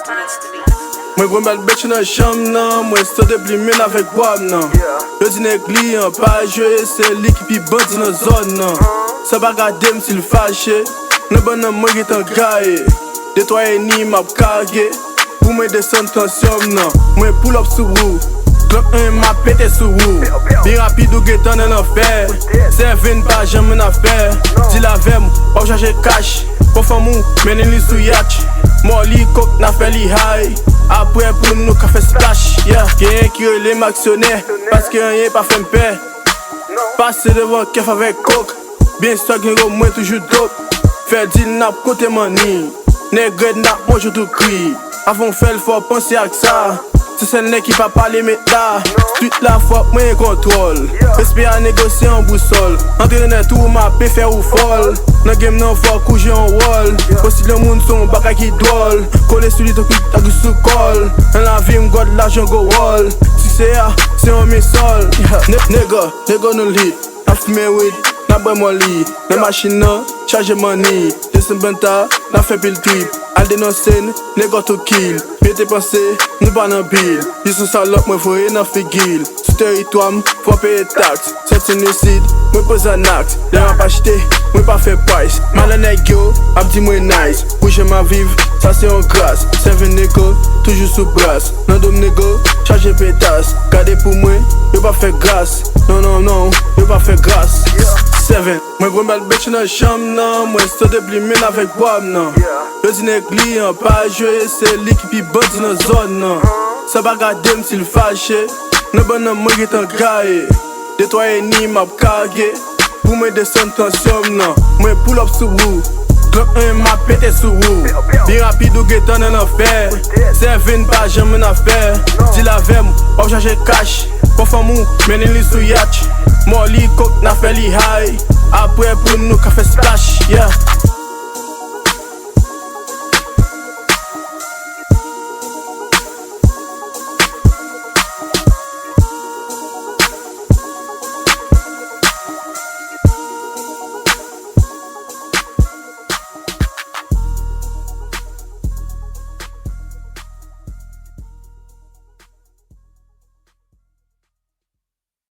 Mwen gwen bel betch nan cham nan, mwen stode pli men avek wab nan. Yo di nek li an pa jwe, se li ki pi bandi nan zon nan. Sa ba gade m si l fache, nan ban nan mwen getan gaye. Detwaye ni map kage, pou mwen desen tansyon nan. Mwen pull up sou wou, Glock 1 ma pete sou wou. Bi rapide ou getan nan afer, Seven pa jem men afer. Di la vem, wap chache cash, pou famou menen li sou yatch. Moli kok na fe li high, apre pou nou ka fe splash. Gen ki rele m'aksyoner, paske rien pa fe mpe. Pase devan kef avek kok, bien swag nero mwen toujou dop. Fe deal nap kote mani, negred nap monjou tou kri. Avon fel fò pense ak sa, se sen nek ki pa pale met la. Street la fòk mwen kontrol, espè a negosye an bousol. Entrene tou ma pe fè ou fol, nan game nan fòk kouje an wol. Posi le moun son baka ki dwol, kole sou li to kwit ak sou kol. An la vi m god l'ajan go wol, si se a, se an me sol. Nego nou lit, na fume weed, na bre moli. Nan machin nan, charge money, desen benta, na fe pil trip. Al denonsen, nego to kill. Mete pense, nou ba nan bil. Di sou salop mwen foye nan figil. Sou teritwam, fwa peye tax. Sorti nisid, mwen pose an ax. Le an pa chite, mwen pa fe price. Malan neg yo, ap di mwen nice. Bouche ma viv, sa se yon gras. Seven nego, toujou sou bras. Nan dom nego, charge petas. Gade pou mwen, yo pa fe gras. Non, yo pa fe gras. Seven, mwen gwen bel betch nan cham nan, mwen stode pli men avek wab nan. Yo di nek li an pa jwe, se li ki pi bandi nan zon nan. Sa ba gade m si l fache, nan ban nan mwen getan gaye. Detwaye ni map kage, pou mwen desen tansyon nan. Mwen pull up sou wou, Glock 1 ma pete sou wou. Bi rapide ou getan nan afer, Seven pa jem men afer. Di la vem, wap chache cash, pou famou menen li sou yatch. Moli kok na fe li high, apre pou nou ka fe splash.